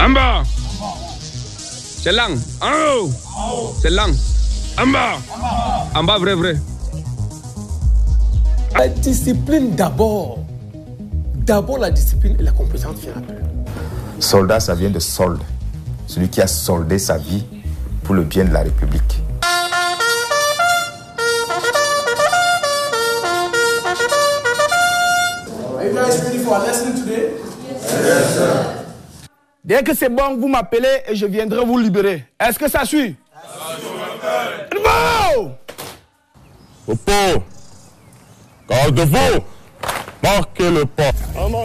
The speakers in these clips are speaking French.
En bas. C'est lang. En haut. C'est lang. En bas. En bas, vrai. La discipline d'abord. D'abord la discipline et la complaisance viennent après. Soldat, ça vient de solde. Celui qui a soldé sa vie pour le bien de la République. Are you guys ready for a lesson today? Yes, sir. Dès que c'est bon, vous m'appelez et je viendrai vous libérer. Est-ce que ça suit? Wow! Repos. Gardez-vous. Marquez le pas.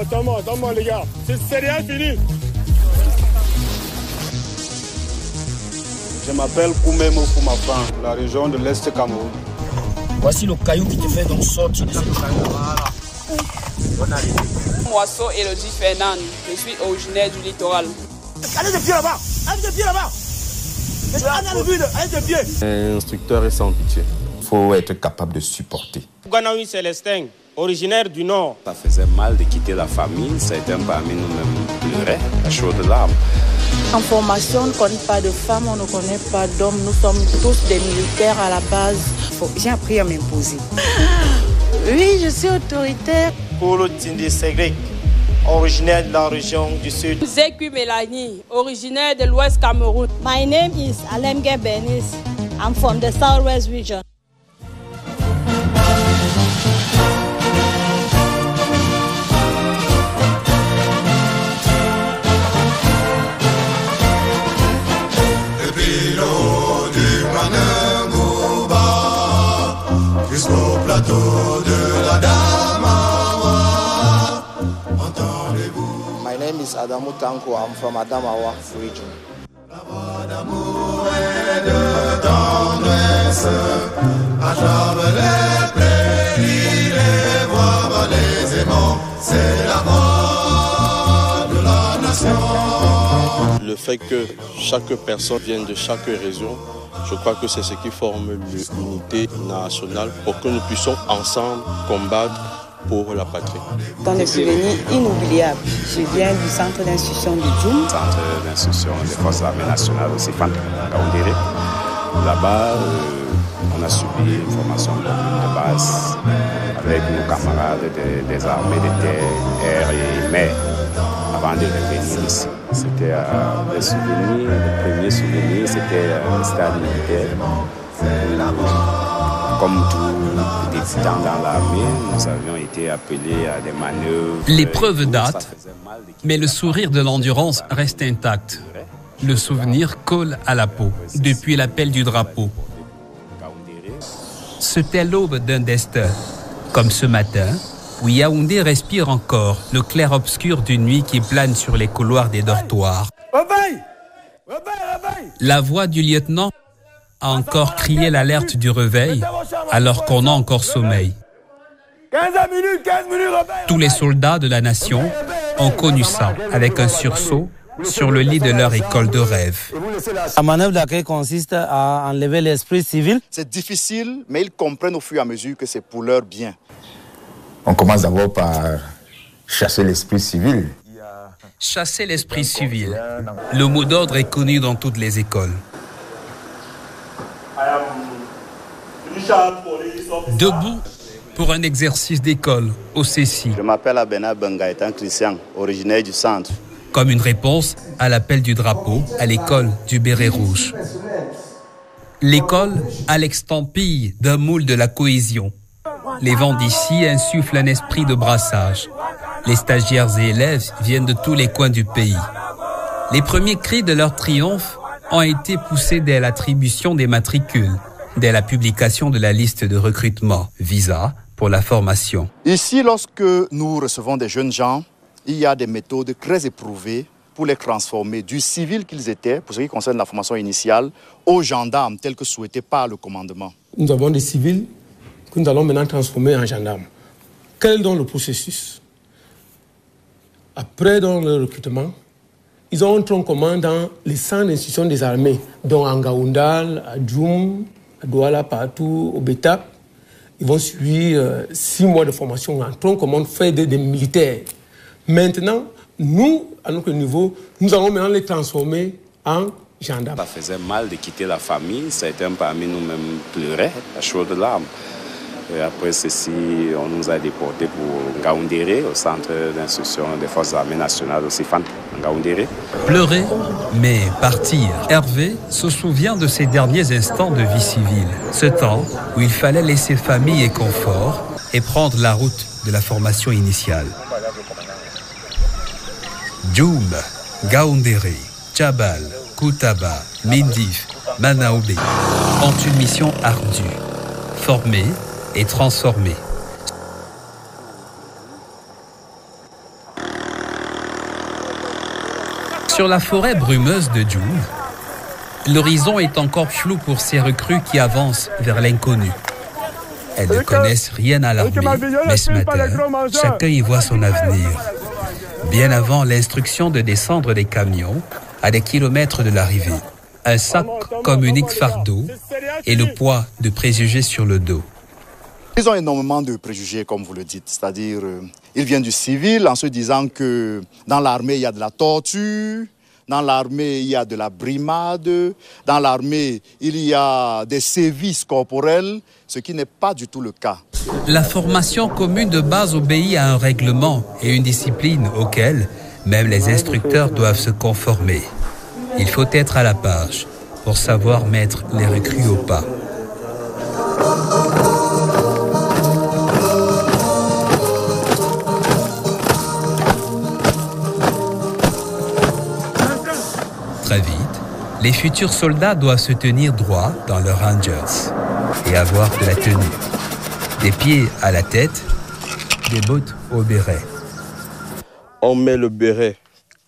Attends-moi, les gars. C'est rien fini. Je m'appelle Koumemo Koumafan, la région de l'Est Cameroun. Voici le caillou qui te fait donc sortir de cette caillou. Moi, c'est Elodie Fernand. Je suis originaire du littoral. Allez de pied là-bas. Allez de pied là-bas. Allez de pied. Instructeur est sans pitié. Il faut être capable de supporter. Ganaoui Célestin, originaire du Nord. Ça faisait mal de quitter la famille. Certains parmi nous-mêmes pleuraient à chaudes larmes. En formation, on ne connaît pas de femmes, on ne connaît pas d'hommes. Nous sommes tous des militaires à la base. J'ai appris à m'imposer. Oui, je suis autoritaire. Kolo Tindi Segrik, originaire de la région du Sud. Zeku Mélanie, originaire de l'Ouest Cameroun. My name is Alemge Benis. I'm from the Southwest region. Jusqu'au plateau de la Damawa. Entendez-vous? My name is Adamu Tanko. I'm from Adamawa region. La voix d'amour et de tendresse à travers les prairies, les voix malaisément, c'est la voix de la nation. Le fait que chaque personne vienne de chaque région, je crois que c'est ce qui forme l'unité nationale pour que nous puissions ensemble combattre pour la patrie. Dans des souvenirs inoubliables, je viens du centre d'instruction du Djoum. Centre d'instruction des forces armées nationales aussi, Gaoundéré. Là-bas, on a subi une formation de base avec nos camarades des armées de terre, air et mer avant de revenir ici. C'était le premier souvenir, c'était le stade militaire. Comme tout débutant dans l'armée, nous avions été appelés à des manœuvres. L'épreuve date, mais le sourire de l'endurance reste intact. Le souvenir colle à la peau, depuis l'appel du drapeau. C'était l'aube d'un destin. Comme ce matin, où Yaoundé respire encore le clair-obscur d'une nuit qui plane sur les couloirs des dortoirs. La voix du lieutenant a encore crié l'alerte du réveil, alors qu'on a encore sommeil. 15 minutes, Tous les soldats de la nation ont connu ça, avec un sursaut sur le lit de leur école de rêve. La manœuvre d'accueil consiste à enlever l'esprit civil. C'est difficile, mais ils comprennent au fur et à mesure que c'est pour leur bien. On commence d'abord par chasser l'esprit civil. Chasser l'esprit civil. Le mot d'ordre est connu dans toutes les écoles. Debout pour un exercice d'école au Céci. Je m'appelle Abena Bengaïtan Christian, originaire du centre. Comme une réponse à l'appel du drapeau à l'école du Béret Rouge. L'école a l'extampille d'un moule de la cohésion. Les vents d'ici insufflent un esprit de brassage. Les stagiaires et élèves viennent de tous les coins du pays. Les premiers cris de leur triomphe ont été poussés dès l'attribution des matricules, dès la publication de la liste de recrutement, visa pour la formation. Ici, lorsque nous recevons des jeunes gens, il y a des méthodes très éprouvées pour les transformer du civil qu'ils étaient, pour ce qui concerne la formation initiale, aux gendarmes tels que souhaités par le commandement. Nous avons des civils que nous allons maintenant transformer en gendarmes. Quel est donc le processus? Après dans le recrutement, ils ont un tronc commun dans les centres d'instruction des armées, dont à Ngaoundal, à Djoum, à Douala, partout, au Betap. Ils vont suivre 6 mois de formation en tronc commun fait des militaires. Maintenant, nous, à notre niveau, nous allons maintenant les transformer en gendarmes. Ça faisait mal de quitter la famille. Certains parmi nous-mêmes pleuraient à chaudes larmes. Et après ceci, on nous a déportés pour Ngaoundéré, au centre d'instruction des forces armées nationales, aussi Fanta, Ngaoundéré. Pleurer, mais partir. Hervé se souvient de ses derniers instants de vie civile. Ce temps où il fallait laisser famille et confort et prendre la route de la formation initiale. Djoum, Ngaoundéré, Tchabal, Koutaba, Mindif, Manaobé ont une mission ardue. Former et transformer. Sur la forêt brumeuse de Djoum, l'horizon est encore flou pour ces recrues qui avancent vers l'inconnu. Elles ne connaissent rien à l'armée, mais ce matin, chacun y voit son avenir. Bien avant l'instruction de descendre des camions à des kilomètres de l'arrivée, un sac comme unique fardeau et le poids de préjugés sur le dos. Ils ont énormément de préjugés, comme vous le dites. C'est-à-dire, ils viennent du civil en se disant que dans l'armée, il y a de la torture, dans l'armée, il y a de la brimade, dans l'armée, il y a des sévices corporels, ce qui n'est pas du tout le cas. La formation commune de base obéit à un règlement et une discipline auxquelles même les instructeurs doivent se conformer. Il faut être à la page pour savoir mettre les recrues au pas. Très vite, les futurs soldats doivent se tenir droit dans leurs rangers et avoir de la tenue. Des pieds à la tête, des bottes au béret. On met le béret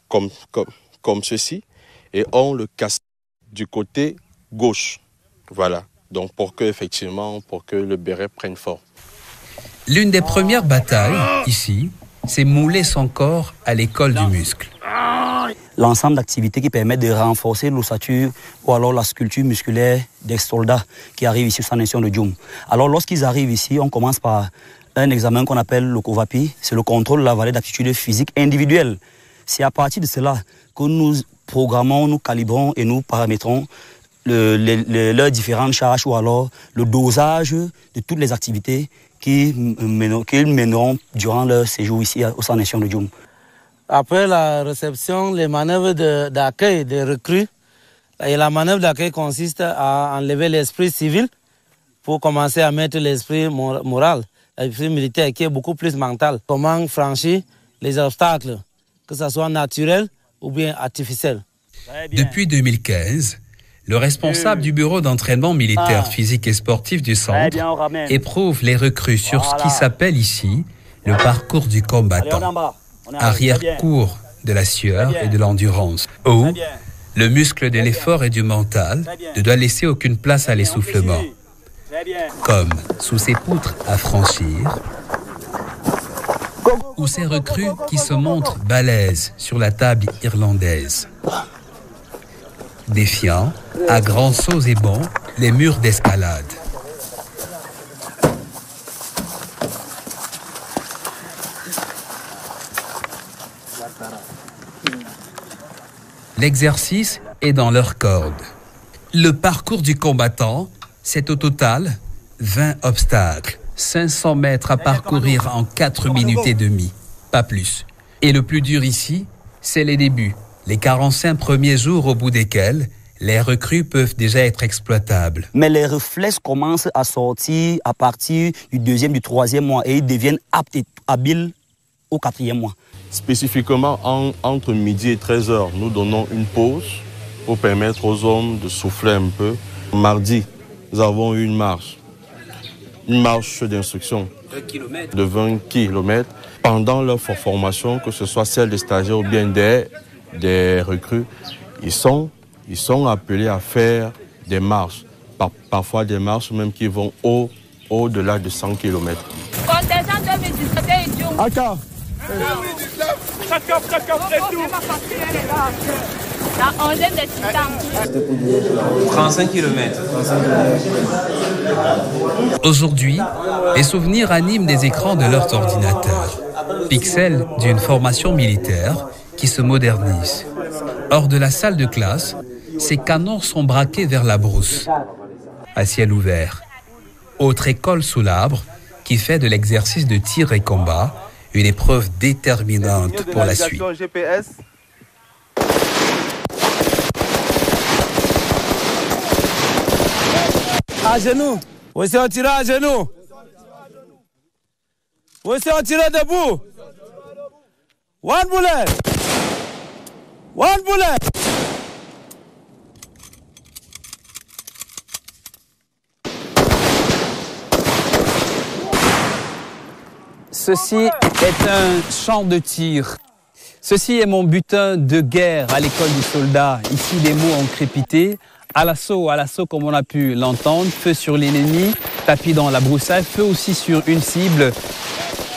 comme ceci et on le casse du côté gauche. Voilà. Donc pour que le béret prenne forme. L'une des premières batailles, ici, c'est mouler son corps à l'école du muscle. L'ensemble d'activités qui permettent de renforcer l'ossature ou alors la sculpture musculaire des soldats qui arrivent ici sur la nation de Djoum. Alors lorsqu'ils arrivent ici, on commence par un examen qu'on appelle le COVAPI, c'est le contrôle de la valeur d'aptitude physique individuelle. C'est à partir de cela que nous programmons, nous calibrons et nous paramétrons leurs différentes charges ou alors le dosage de toutes les activités qu'ils mèneront durant leur séjour ici au sein de la nation de Djoum. Après la réception, les manœuvres d'accueil des recrues, et la manœuvre d'accueil consiste à enlever l'esprit civil pour commencer à mettre l'esprit moral, l'esprit militaire qui est beaucoup plus mental. Comment franchir les obstacles, que ce soit naturel ou bien artificiel. Depuis 2015, le responsable du bureau d'entraînement militaire physique et sportif du centre éprouve les recrues sur ce qui s'appelle ici le parcours du combattant. Arrière-cours de la sueur et de l'endurance, où le muscle de l'effort et du mental ne doit laisser aucune place à l'essoufflement, comme sous ces poutres à franchir, ou ces recrues qui se montrent balèzes sur la table irlandaise, défiant, à grands sauts et bonds, les murs d'escalade. L'exercice est dans leur corde. Le parcours du combattant, c'est au total 20 obstacles, 500 mètres à parcourir en 4 minutes et demie, pas plus. Et le plus dur ici, c'est les débuts, les 45 premiers jours au bout desquels les recrues peuvent déjà être exploitables. Mais les réflexes commencent à sortir à partir du 2e, du 3e mois et ils deviennent aptes et habiles au 4e mois. Spécifiquement, entre midi et 13h, nous donnons une pause pour permettre aux hommes de souffler un peu. Mardi, nous avons eu une marche d'instruction de 20 km. Pendant leur formation, que ce soit celle des stagiaires ou bien des recrues, ils sont appelés à faire des marches, parfois des marches même qui vont au-delà de 100 km. Contingent 2017 et Djoum. Attends. La 11e des Titans. 35 km. Aujourd'hui, les souvenirs animent des écrans de leurs ordinateurs. Pixels d'une formation militaire qui se modernise. Hors de la salle de classe, ces canons sont braqués vers la brousse, à ciel ouvert. Autre école sous l'arbre qui fait de l'exercice de tir et combat une épreuve déterminante pour la suite. À genoux. Aussi on tire à genoux. Aussi on tire debout. One bullet. One bullet. Ceci est un champ de tir. Ceci est mon butin de guerre à l'école du soldat. Ici, les mots ont crépité. À l'assaut comme on a pu l'entendre, feu sur l'ennemi, tapis dans la broussaille, feu aussi sur une cible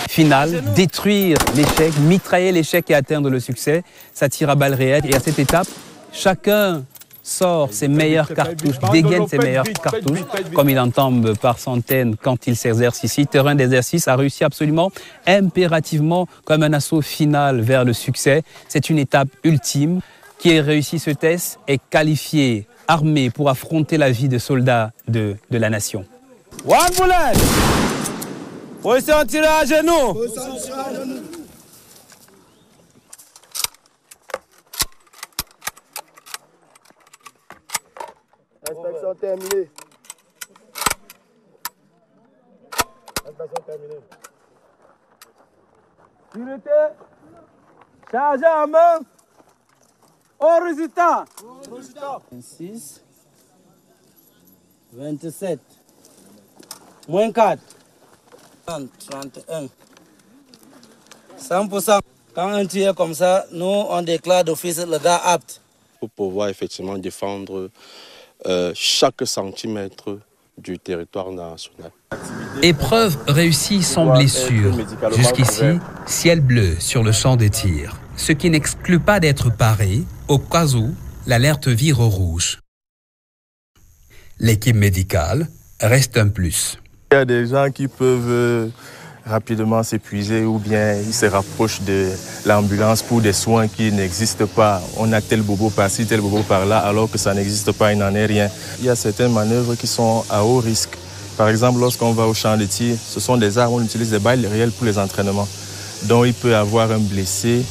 finale, détruire l'échec, mitrailler l'échec et atteindre le succès. Ça tire à balles réelles et à cette étape, chacun sort ses meilleures cartouches, dégaine ses meilleures cartouches, comme il en tombe par centaines quand il s'exerce ici. Terrain d'exercice a réussi absolument, impérativement, comme un assaut final vers le succès. C'est une étape ultime. Qui a réussi ce test est qualifié, armé pour affronter la vie de soldats de la nation. One bullet. Position tirée à genoux. Inspection terminée. Inspection terminée. Unité. Chargé en main. Au résultat. 26. 27. Moins 4. 31. 100%. Quand un tir comme ça, nous, on déclare d'office le gars apte. Pour pouvoir effectivement défendre chaque centimètre du territoire national. Épreuve réussie sans blessure. Jusqu'ici, ciel bleu sur le champ de tir. Ce qui n'exclut pas d'être paré au cas où l'alerte vire au rouge. L'équipe médicale reste un plus. Il y a des gens qui peuvent rapidement s'épuiser ou bien ils se rapprochent de l'ambulance pour des soins qui n'existent pas. On a tel bobo par-ci, tel bobo par-là, alors que ça n'existe pas, il n'en est rien. Il y a certaines manœuvres qui sont à haut risque. Par exemple, lorsqu'on va au champ de tir, ce sont des armes, on utilise des balles réelles pour les entraînements. Donc il peut y avoir un blessé,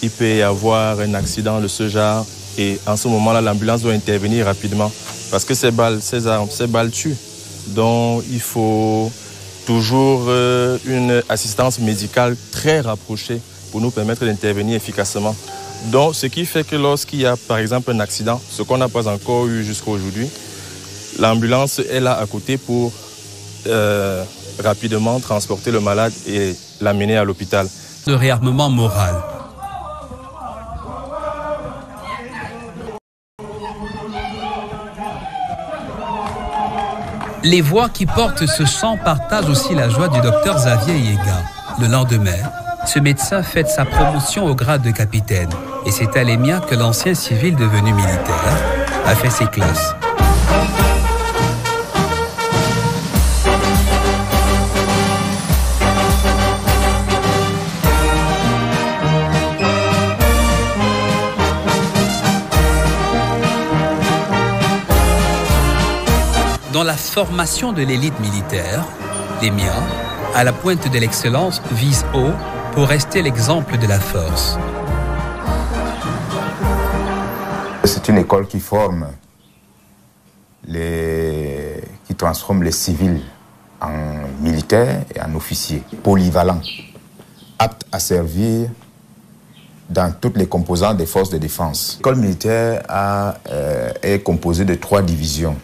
il peut y avoir un accident de ce genre et en ce moment-là, l'ambulance doit intervenir rapidement parce que ces balles, ces armes, ces balles tuent. Donc il faut toujours une assistance médicale très rapprochée pour nous permettre d'intervenir efficacement. Donc ce qui fait que lorsqu'il y a par exemple un accident, ce qu'on n'a pas encore eu jusqu'à aujourd'hui, l'ambulance est là à côté pour rapidement transporter le malade et l'amener à l'hôpital. De réarmement moral. Les voix qui portent ce chant partagent aussi la joie du docteur Xavier Yega. Le lendemain, ce médecin fête sa promotion au grade de capitaine. Et c'est à l'EMIA que l'ancien civil devenu militaire a fait ses classes. Dans la formation de l'élite militaire, l'EMIA, à la pointe de l'excellence, vise haut pour rester l'exemple de la force. C'est une école qui forme, qui transforme les civils en militaires et en officiers, polyvalents, aptes à servir dans toutes les composantes des forces de défense. L'école militaire est composée de 3 divisions.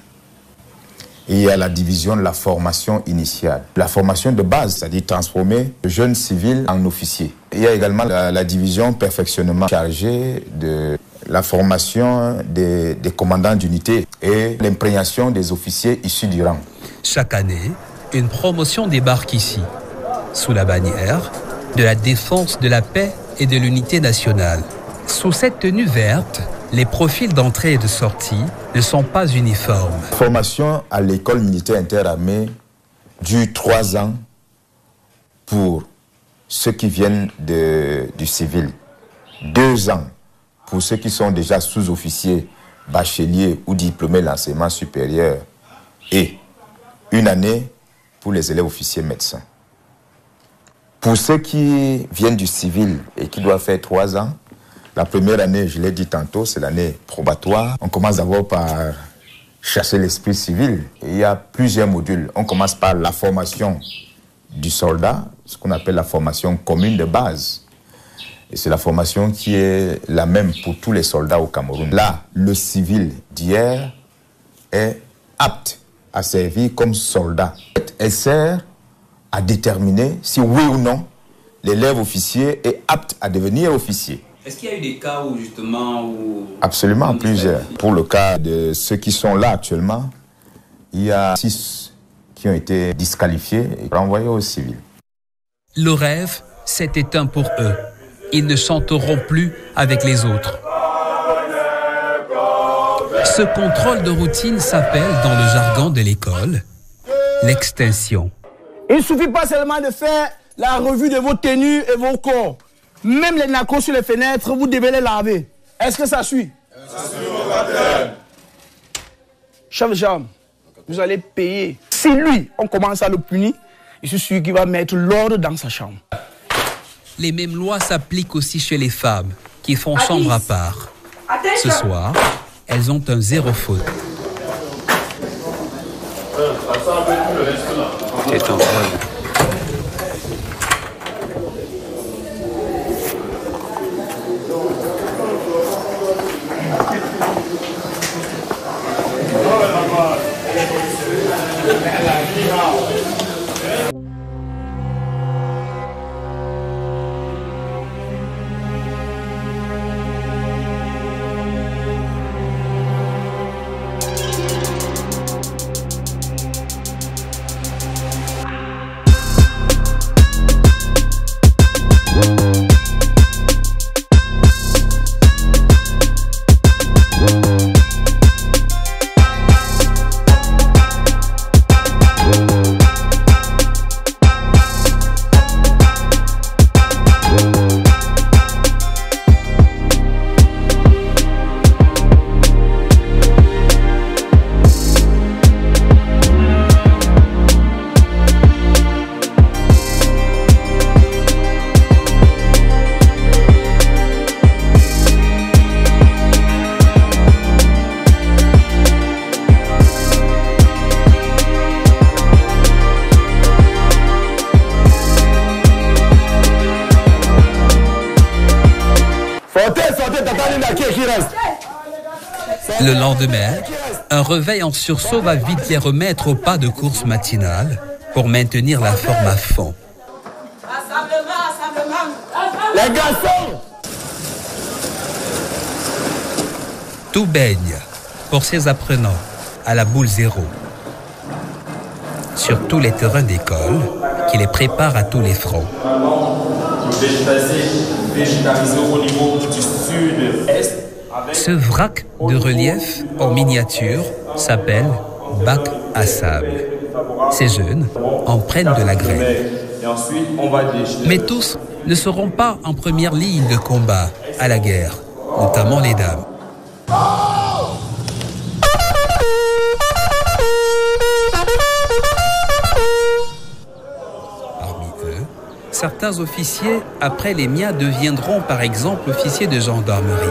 Il y a la division de la formation initiale. La formation de base, c'est-à-dire transformer le jeune civil en officier. Il y a également la division perfectionnement chargée de la formation des commandants d'unité et l'imprégnation des officiers issus du rang. Chaque année, une promotion débarque ici, sous la bannière de la défense de la paix et de l'unité nationale. Sous cette tenue verte, les profils d'entrée et de sortie ne sont pas uniformes. La formation à l'école militaire interarmée dure 3 ans pour ceux qui viennent du civil. 2 ans pour ceux qui sont déjà sous-officiers, bacheliers ou diplômés de l'enseignement supérieur et 1 année pour les élèves officiers médecins. Pour ceux qui viennent du civil et qui doivent faire 3 ans, la première année, je l'ai dit tantôt, c'est l'année probatoire. On commence d'abord par chasser l'esprit civil. Et il y a plusieurs modules. On commence par la formation du soldat, ce qu'on appelle la formation commune de base. Et c'est la formation qui est la même pour tous les soldats au Cameroun. Là, le civil d'hier est apte à servir comme soldat. Elle sert à déterminer si oui ou non l'élève officier est apte à devenir officier. Est-ce qu'il y a eu des cas où justement... Absolument, plusieurs. Pour le cas de ceux qui sont là actuellement, il y a 6 qui ont été disqualifiés et renvoyés au civil. Le rêve s'est éteint pour eux. Ils ne chanteront plus avec les autres. Ce contrôle de routine s'appelle, dans le jargon de l'école, l'extinction. Il ne suffit pas seulement de faire la revue de vos tenues et vos corps. Même les nacos sur les fenêtres, vous devez les laver. Est-ce que ça suit? Ça suit, mon capitaine. Chef de jambe, vous allez payer. Si lui, on commence à le punir, je suis sûr qu'il va mettre l'ordre dans sa chambre. Les mêmes lois s'appliquent aussi chez les femmes, qui font chambre à part. Ce soir, elles ont un 0 faute. Le lendemain, un réveil en sursaut va vite les remettre au pas de course matinale pour maintenir la forme à fond. Les garçons! Tout baigne pour ces apprenants à la boule 0. Sur tous les terrains d'école qui les préparent à tous les fronts. Végétalisé au niveau du sud-est. Ce vrac de relief en miniature s'appelle bac à sable. Ces jeunes en prennent de la graine. Mais tous ne seront pas en première ligne de combat à la guerre, notamment les dames. Parmi eux, certains officiers, après les miens, deviendront par exemple officiers de gendarmerie.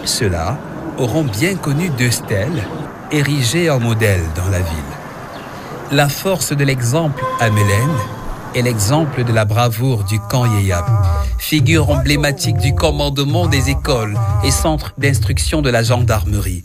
Ceux-là auront bien connu 2 stèles érigées en modèle dans la ville. La force de l'exemple à Mélène et l'exemple de la bravoure du camp Yeyap, figure emblématique du commandement des écoles et centres d'instruction de la gendarmerie.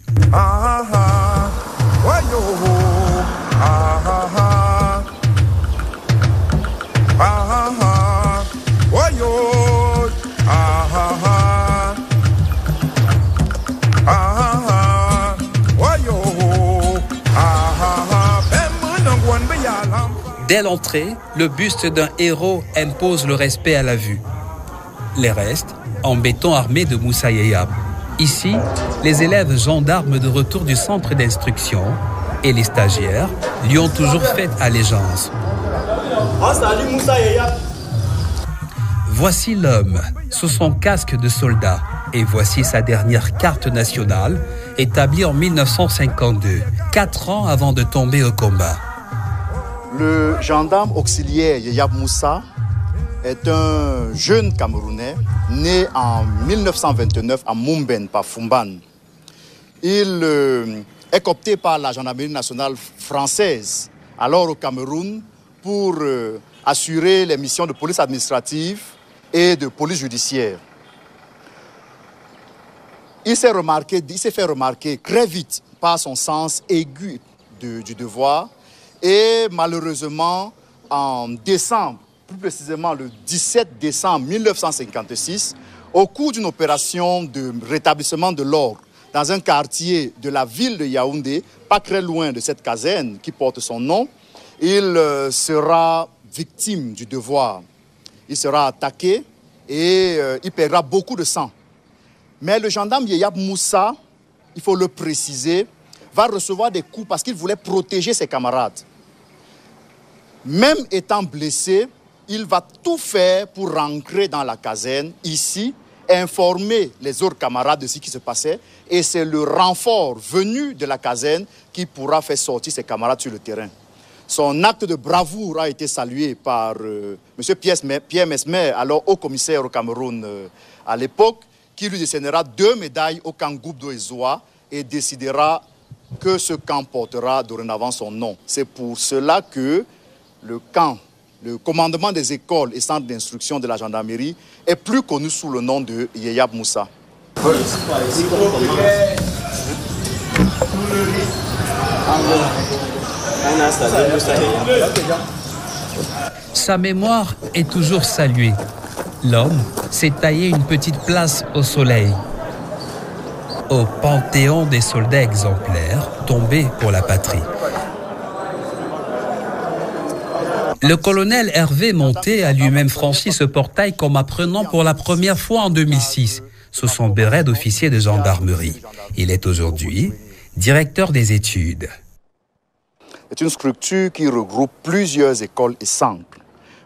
Dès l'entrée, le buste d'un héros impose le respect à la vue. Les restes, en béton armé de Moussa Yeyap. Ici, les élèves gendarmes de retour du centre d'instruction et les stagiaires lui ont toujours fait allégeance. Voici l'homme sous son casque de soldat et voici sa dernière carte nationale établie en 1952, 4 ans avant de tomber au combat. Le gendarme auxiliaire Yeyab Moussa est un jeune Camerounais né en 1929 à Mumben, par Fumban. Il est coopté par la gendarmerie nationale française, alors au Cameroun, pour assurer les missions de police administrative et de police judiciaire. Il s'est fait remarquer très vite par son sens aigu du devoir et malheureusement en décembre, plus précisément le 17 décembre 1956, au cours d'une opération de rétablissement de l'ordre dans un quartier de la ville de Yaoundé, pas très loin de cette caserne qui porte son nom, il sera victime du devoir. Il sera attaqué et il perdra beaucoup de sang. Mais le gendarme Yeyab Moussa, il faut le préciser, va recevoir des coups parce qu'il voulait protéger ses camarades. Même étant blessé, il va tout faire pour rentrer dans la caserne, ici, informer les autres camarades de ce qui se passait. Et c'est le renfort venu de la caserne qui pourra faire sortir ses camarades sur le terrain. Son acte de bravoure a été salué par M. Pierre Mesmer, alors haut commissaire au Cameroun à l'époque, qui lui décernera 2 médailles au camp Goubdo et Zoa et décidera que ce camp portera dorénavant son nom. C'est pour cela que le camp, le commandement des écoles et centres d'instruction de la gendarmerie est plus connu sous le nom de Yeyab Moussa. Sa mémoire est toujours saluée. L'homme s'est taillé une petite place au soleil, au panthéon des soldats exemplaires tombés pour la patrie. Le colonel Hervé Monté a lui-même franchi ce portail comme apprenant pour la première fois en 2006, sous son béret d'officier de gendarmerie. Il est aujourd'hui directeur des études. C'est une structure qui regroupe plusieurs écoles et centres.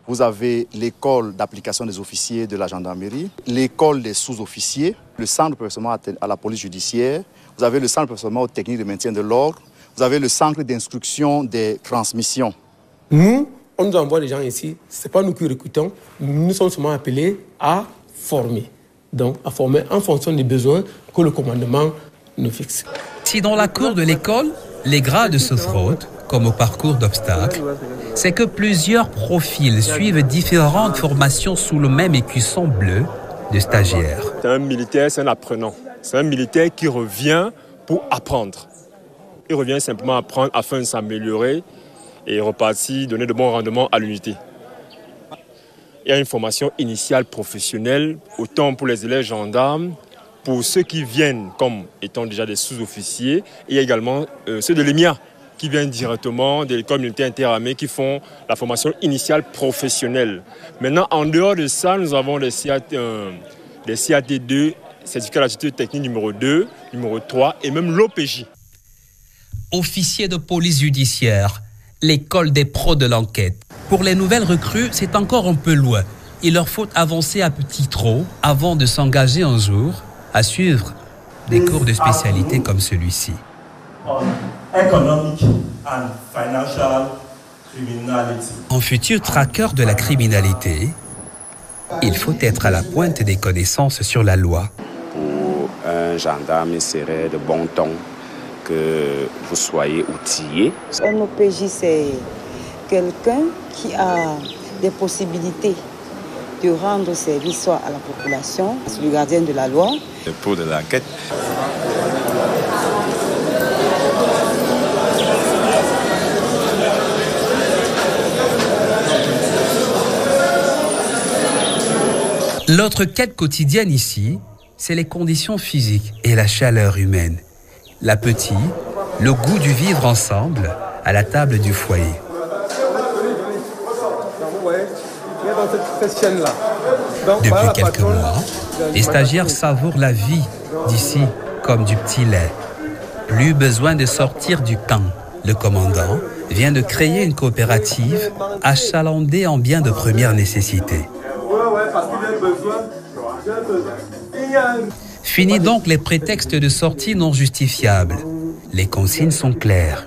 Vous avez l'école d'application des officiers de la gendarmerie, l'école des sous-officiers, le centre de perfectionnement à la police judiciaire, vous avez le centre de perfectionnement aux techniques de maintien de l'ordre, vous avez le centre d'instruction des transmissions. Nous, on nous envoie des gens ici, ce n'est pas nous qui recrutons, nous sommes seulement appelés à former. Donc, à former en fonction des besoins que le commandement nous fixe. Si dans la cour de l'école, les grades se frottent, comme au parcours d'obstacles, c'est que plusieurs profils suivent différentes formations sous le même écusson bleu de stagiaires. C'est un militaire, c'est un apprenant. C'est un militaire qui revient pour apprendre. Il revient simplement apprendre afin de s'améliorer et repartir, donner de bons rendements à l'unité. Il y a une formation initiale professionnelle, autant pour les élèves gendarmes, pour ceux qui viennent comme étant déjà des sous-officiers, et il y a également ceux de l'EMIA, qui viennent directement de l'école militaire interarmée, qui font la formation initiale professionnelle. Maintenant, en dehors de ça, nous avons les CAT2, certificat d'aptitude technique numéro 2, numéro 3, et même l'OPJ. Officier de police judiciaire, l'école des pros de l'enquête. Pour les nouvelles recrues, c'est encore un peu loin. Il leur faut avancer à petit trot avant de s'engager un jour à suivre des cours de spécialité comme celui-ci. En futur traqueur de la criminalité, il faut être à la pointe des connaissances sur la loi. Pour un gendarme, il serait de bon ton que vous soyez outillé. Un OPJ, c'est quelqu'un qui a des possibilités de rendre service soit à la population, c'est le gardien de la loi. Pour de l'enquête. L'autre quête quotidienne ici, c'est les conditions physiques et la chaleur humaine. L'appétit, le goût du vivre ensemble à la table du foyer. Depuis quelques mois, les stagiaires savourent la vie d'ici comme du petit lait. Plus besoin de sortir du camp. Le commandant vient de créer une coopérative achalandée en biens de première nécessité. Fini donc les prétextes de sortie non justifiables. Les consignes sont claires.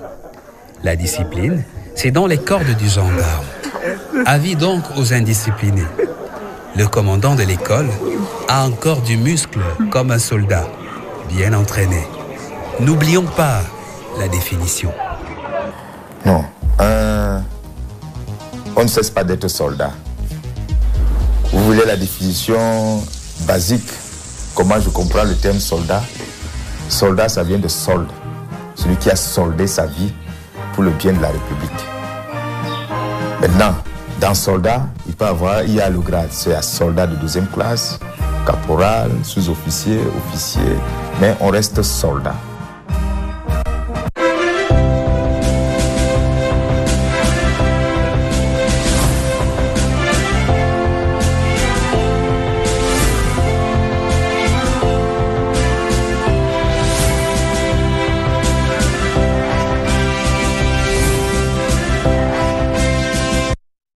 La discipline, c'est dans les cordes du gendarme. Avis donc aux indisciplinés. Le commandant de l'école a encore du muscle comme un soldat, bien entraîné. N'oublions pas la définition. Non, on ne cesse pas d'être soldat. Vous voulez la définition basique? Comment je comprends le terme soldat? Soldat, ça vient de solde. Celui qui a soldé sa vie pour le bien de la République. Maintenant, dans soldat, il y a le grade. C'est un soldat de 2e classe, caporal, sous-officier, officier, mais on reste soldat.